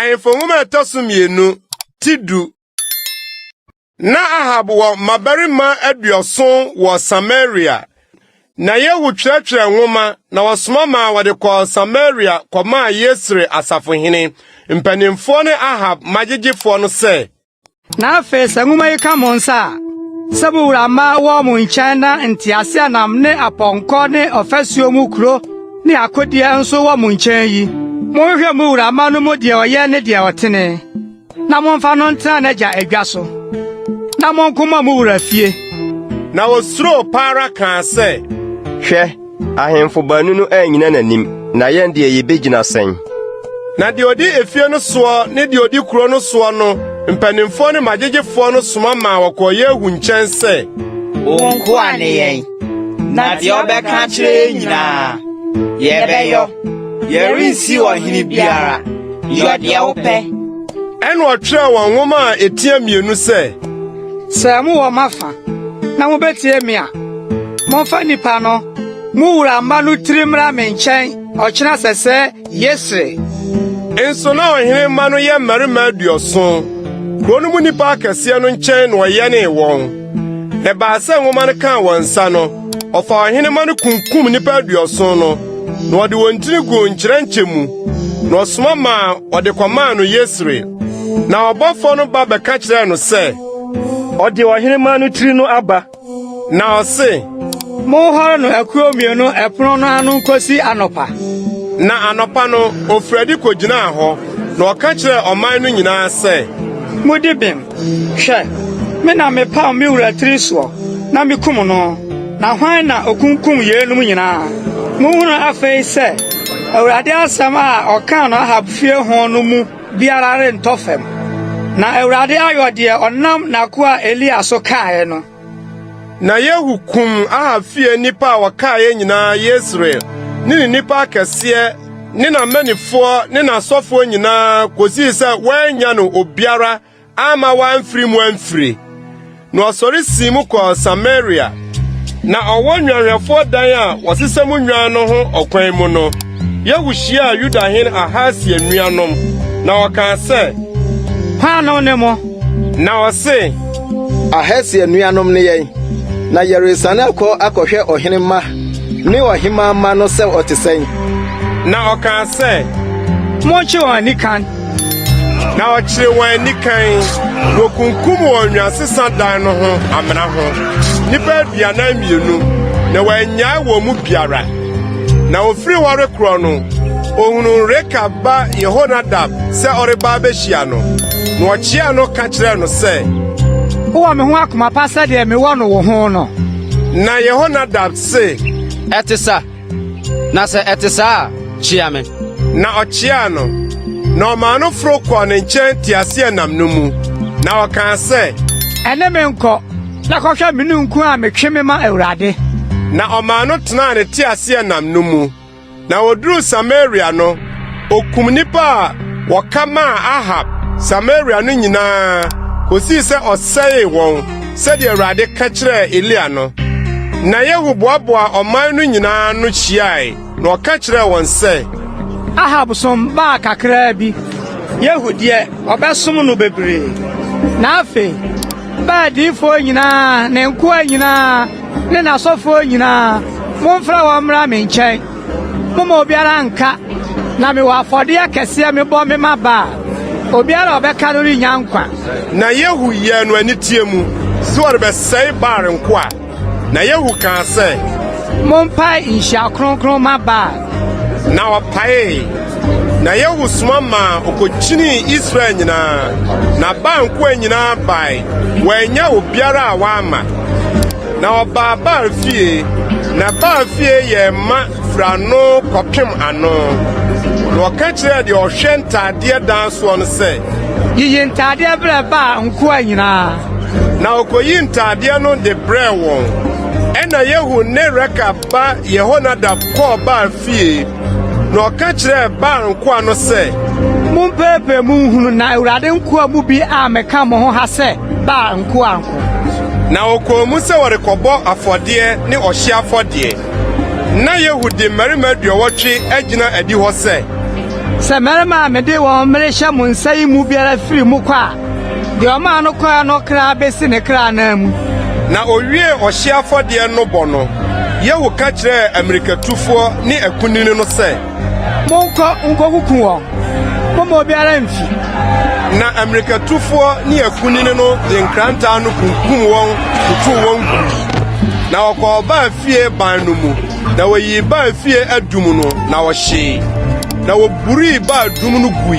Ahemfo etosumienu tidu. Na Ahab wo mabarima aduoson wo Samaria. Na Yehu twetwe nwoma na wasoma ma wode kɔ Samaria kɔma Yesre asafohene mpanimfo ne Ahab magyegyefo no sɛ na afe nwoma yi ka mo nsa sabura ma wo mo nkyɛn na ntiase anam ne apɔnkɔ ne ɔfasuo mu kuro ne akodie nso wo mo nkyɛn yi monhwɛ mu wura ma no mu de ɔyɛ ne de ɔtene na momfa no ntena n'agya adwa so na monkoma mu wura fie na osuro para kan sɛ hwɛ ahemfo banu no anyina nanim na yɛn de yebegyina sɛn na de odi efie no soɔ ne de odi kuro no soɔ no mpanimfo ne magyegyefo no soma ma wɔkɔ Yehu nkyɛn sɛ wonko ane yɛn na de ɔbɛka kyerɛ nyinaa yɛbɛyɔ yɛrensi ɔhene biara yɔ deɛ wopɛ ɛna ɔtwerɛ wɔn nwoma a etia mienu sɛ sɛ mo wɔ mafa na mobetie me a momfa nipa no mo wura mma no tirimra me nkyɛn ɔkyena sɛsɛ Yesre nso na ɔhene mma no yɛ mmarima aduoson kuro no mu nipa akɛseɛ no nkyɛn na ɔyɛnee wɔn na baasa nwoma no kaa wɔn nsa no ɔfa ɔhene mma no kunkum nipa aduoson no na ɔde wɔn tiri gu nkyerɛnkyɛ mu na ɔsoma ma ɔde kɔmaa no Yesre na ɔbɔfo no ba bɛka kyerɛɛ no sɛ ɔde ɔhene mma no tiri no aba na ɔse monhɔre no akuo mmienu ɛpono no ano nkosi anɔpa na anɔpa no ofuradi kogyinaa hɔ na ɔka kyerɛɛ ɔman no nyinaa sɛ mudi bem hwɛ me na mepam me wura tiri soɔ na mekum no na hwan na okunkum yeenum nyinaa muhunu afei sɛ Awurade asɛm a ɔka no Ahab fie ho no mu biara rentɔ fam na Awurade ayɔ deɛ ɔnam n'akoa Elia so kae no na Yehu kum Ahab fie nipa a wɔkae nyinaa Yesre ne nipa akɛseɛ ne na manifoɔ ne na asɔfoɔ nyinaa kosii sɛ wɔanya no obiara ama wɔamfiri mu amfiri na ɔsɔre sii mu kɔ Samaria na ɔwɔ nwanhwɛfoɔ dan a wɔsesɛ mu nwan no ho ɔkwan mu no Yehu hyiaa Yudahene Ahasia nuanom na ɔkaa sɛ hwanom ne mo na ɔse Ahasia nuanom ne yɛn na yɛresane akɔhwɛ ɔhene mma ne ɔhema mma no sɛ ɔte sɛn na ɔkaa sɛ monkye wɔn anikan na ɔkyerɛ wɔn anikan na okunkum wɔn nwansesa dan no ho amena ho nipa 42 na wɔanyaa wɔn mu biara na ofiri wɔre korɔ no ohunu Rekab ba Yehonadab sɛ ɔreba abehyia no na ɔkyea no ka kyerɛ no sɛ wowɔ me ho akoma pa sɛdeɛ mewɔ no wo ho no na Yehonadab se ɛte sa na sɛ ɛte saa kyea me na ɔkyea no na ɔmaa no foro kɔ ne nkyɛn teaseɛnam no mu na ɔkaa sɛ ɛne me nkɔ na kɔhwɛ me nunku a metwe me ma Awurade na ɔmaa no tenaa ne teaseɛnam no mu na oduru Samaria no okum nipa a wɔka maa Ahab Samaria no nyinaa kosii sɛ ɔsɛee wɔn sɛdeɛ Awurade ka kyerɛɛ Elia no na Yehu boaboa ɔman no nyinaa no hyiae na ɔka kyerɛɛ wɔn sɛ Ahab som baa kakraa bi Yehu deɛ ɔbɛsom no bebree na afei baa diifoɔ nyinaa ne nkoa nyinaa ne n'asɔfoɔ nyinaa momfra wɔn mmra me nkyɛn moma obiara nka na mewɔ afɔdeɛ kɛseɛ mebɔ me ma Baal obiara ɔbɛka no renya nkwa na Yehu yɛɛ no anitie mu sɛ ɔrebɛsɛe Baal nko a na Yehu kaa sɛ mompae nhyia kronkron ma Baal na ɔpaee na Yehu soma ma okokyinii Israel nyinaa na Baal nkoa nyinaa bae wɔanya obiara a wɔama na ɔbaa Baal fie na Baal fie yɛ ma frano kɔpem ano na ɔka kyerɛ deɛ ɔhwɛ ntadeɛ dan soɔ no sɛ yiyi ntadeɛ brɛ Baal nkoa nyinaa na okoyi ntadeɛ no de brɛ wɔn ɛna Yehu ne Rekab ba Yehonadab kɔɔ Baal fie na ɔka kyerɛ Baal nkoa no sɛ mompeepee mu nhunu na Awurade nkoa mu bi a meka mo ho ha sɛ Baal nkoa nko na okɔɔ mu sɛ wɔrekɔbɔ afɔdeɛ ne ɔhye afɔdeɛ na Yehu de mmarima 80 agyina adi hɔ sɛ se merema mede won merehyɛ mo nsa yi mu biara firi mu kwa de o ma no kwa no kra besi ne kra na mu na owie ɔhye afɔde no bɔ no Yehu ka kyerɛ Amerikatufo ne akunini no sɛ nkɔkuku wɔn mo biara mfi na Amerikatufo ne akunini no de nkranta no kunkum wɔn tutu wɔn na ɔkɔ ba fie ban no mu na wɔyi ba fie adum no na wɔhye na wɔburi ba adum no gui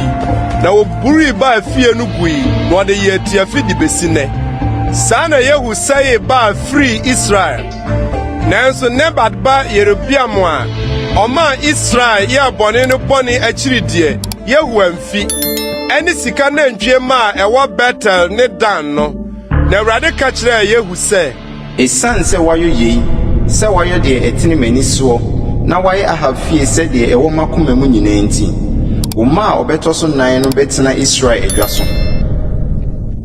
na wɔburi ba fie no gui na wɔde yɛ tiafi de besi nɛ saa na Yehu sɛe ba free Israel nanso Nebat ba Yerobiam a ɔma Israel yɛ bɔne no bɔne akyiri die Yehu amfi ɛne sika nantwie ma ɛwɔ Betel ne Dan no na Awurade ka kyerɛ Yehu sɛ ɛsiane sɛ wayɛ yei sɛ wayɛ deɛ ɛtene m'ani soɔ na wayɛ Ahab fie sɛ deɛ ɛwɔ makoma mu nyinaa nti wo ma a ɔbɛtɔ so nan no bɛtena Israel adwa so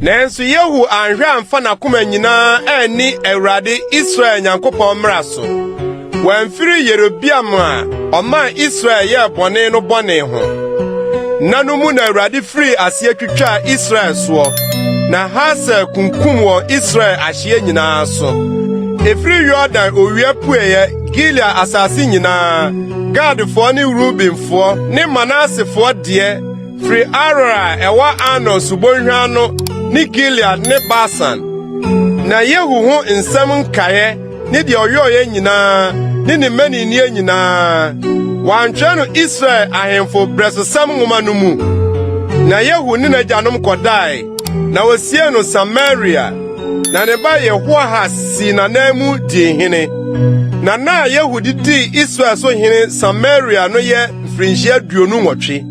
nanso Yehu anhwɛ amfa n'akoma nyinaa ɛni Awurade Israel Nyankopɔn mmara so wɔamfiri Yerobiam a ɔma Israel yɛ bɔne no bɔne ho na no mu na Awurade firi aseɛ twitwa Israel soɔ na Hasa kunkum wɔ Israel ahyeɛ nyinaa so efiri Yordan owia pueyɛ Gilead asase nyinaa Gadfoɔ ne Rubenfoɔ ne Manasefoɔ deɛ firi Arora ɛwɔ Arnon subonhwa no ne Gilead ne Basan na Yehu ho nsɛm nkaeɛ ne deɛ ɔyɔɔyɛ nyinaa ne ne maninie nyinaa wɔantwerɛ no Israel ahemfo brɛsosɛm nwoma no mu na Yehu ne n'agyanom kɔdae na wosie no Samaria na ne ba Yehoahas si n'anamu di hene na Yehu didi Israel so hene Samaria no yɛ mfirinhyia 28